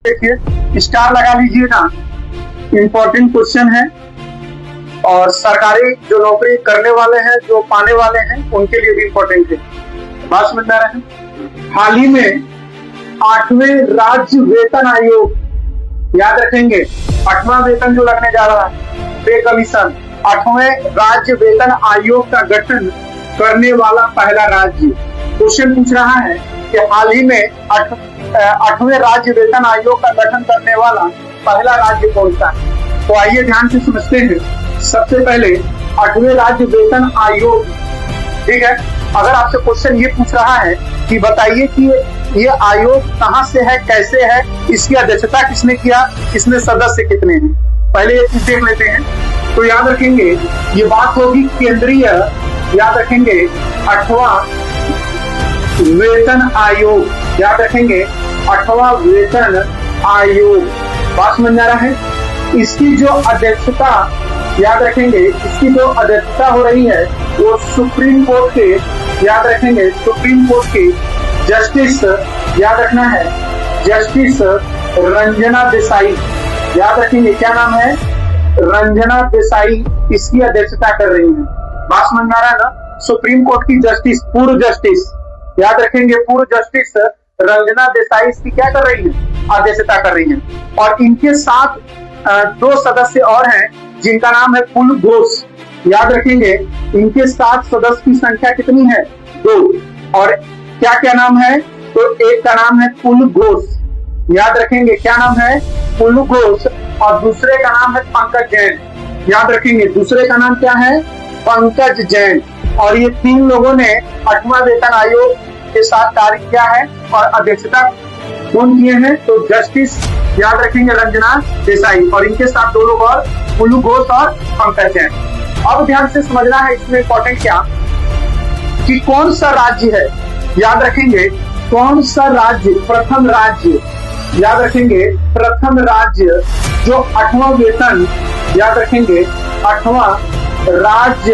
देखिए स्टार लगा लीजिएगा, इम्पोर्टेंट क्वेश्चन है और सरकारी जो नौकरी करने वाले हैं, जो पाने वाले हैं, उनके लिए भी इम्पोर्टेंट है। बात समझ में आ रहा है। हाल ही में 8वें राज्य वेतन आयोग, याद रखेंगे 8वां वेतन जो लगने जा रहा है, पे कमीशन, 8वें राज्य वेतन आयोग का गठन करने वाला पहला राज्य। क्वेश्चन पूछ रहा है कि हाल ही में 8वें राज्य वेतन आयोग का गठन करने वाला पहला राज्य कौन सा है। तो आइए ध्यान से समझते हैं। सबसे पहले 8वें राज्य वेतन आयोग, ठीक है। अगर आपसे क्वेश्चन ये पूछ रहा है कि बताइए कि ये आयोग कहां से है, कैसे है, इसकी अध्यक्षता किसने किया, इसमें सदस्य कितने हैं, पहले ये चीज देख लेते हैं। तो याद रखेंगे ये बात होगी केंद्रीय, याद रखेंगे 8वां वेतन आयोग, याद रखेंगे 8वां वेतन आयोग। बात समझ में आ रहा है। इसकी जो अध्यक्षता, याद रखेंगे इसकी जो अध्यक्षता हो रही है वो सुप्रीम कोर्ट के, याद रखेंगे सुप्रीम कोर्ट के जस्टिस, याद रखना है जस्टिस रंजना देसाई, याद रखेंगे क्या नाम है, रंजना देसाई इसकी अध्यक्षता कर रही है। बात समझ में आ रहा है ना। सुप्रीम कोर्ट की जस्टिस, पूर्व जस्टिस, याद रखेंगे पूर्व जस्टिस रंजना देसाई इसकी क्या कर रही है, अध्यक्षता कर रही है। और इनके साथ 2 सदस्य और हैं जिनका नाम है पुल घोष, याद रखेंगे इनके 7 सदस्य की संख्या कितनी है, 2। और क्या क्या नाम है, तो एक का नाम है पुल घोष, याद रखेंगे क्या नाम है, पुल घोष, और दूसरे का नाम है पंकज जैन, याद रखेंगे दूसरे का नाम क्या है, पंकज जैन। और ये 3 लोगों ने 8वां वेतन आयोग के साथ कार्य किया है और अध्यक्षता कौन किए हैं, तो जस्टिस, याद रखेंगे रंजना देसाई, और इनके साथ 2 लोग और, पुलू घोष और पंकज जैन। अब ध्यान से समझना है इसमें इंपॉर्टेंट क्या कि कौन सा राज्य है, याद रखेंगे कौन सा राज्य, प्रथम राज्य, याद रखेंगे प्रथम राज्य जो 8वां वेतन, याद रखेंगे 8वां राज्य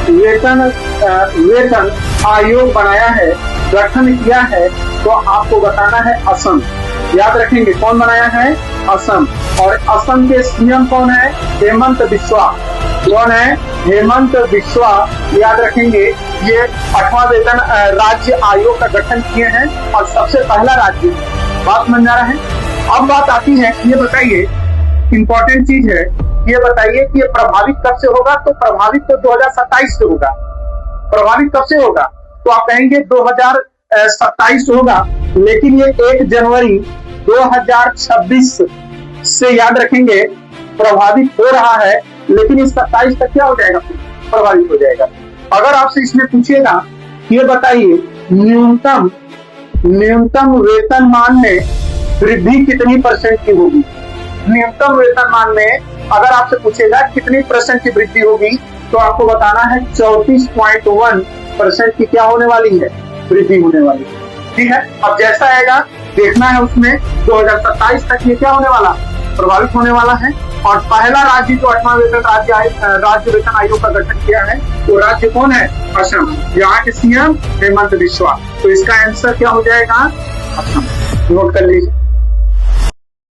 वेतन आयोग बनाया है, गठन किया है, तो आपको बताना है असम, याद रखेंगे कौन बनाया है, असम। और असम के सीएम कौन है, हेमंत बिस्वा, कौन है, हेमंत बिस्वा, याद रखेंगे ये 8वां वेतन राज्य आयोग का गठन किए हैं और सबसे पहला राज्य। बात समझ आ रहा है। अब बात आती है, ये बताइए इंपॉर्टेंट चीज है, ये बताइए कि ये प्रभावित कब से होगा, तो प्रभावित तो 2027 से होगा। प्रभावित कब से होगा, तो आप कहेंगे 2027 होगा, लेकिन ये 1 जनवरी 2026 से, याद रखेंगे प्रभावित हो रहा है, लेकिन इस 27 तक क्या हो जाएगा, प्रभावित हो जाएगा। अगर आपसे इसमें पूछेगा ये बताइए न्यूनतम वेतनमान में वृद्धि कितनी % की होगी, न्यूनतम वेतनमान में अगर आपसे पूछेगा कितनी % की वृद्धि होगी, तो आपको बताना है 34.1% की क्या होने वाली है, वृद्धि होने वाली है। ठीक है। अब जैसा आएगा देखना है, उसमें 2027 तक ये क्या होने वाला, प्रभावित होने वाला है। और पहला राज्य जो 8वां वेतन राज्य वेतन आयोग का गठन किया है, वो राज्य कौन है, असम, यहाँ के सीएम हेमंत बिस्वा। तो इसका आंसर क्या हो जाएगा, असम। नोट कर लीजिए।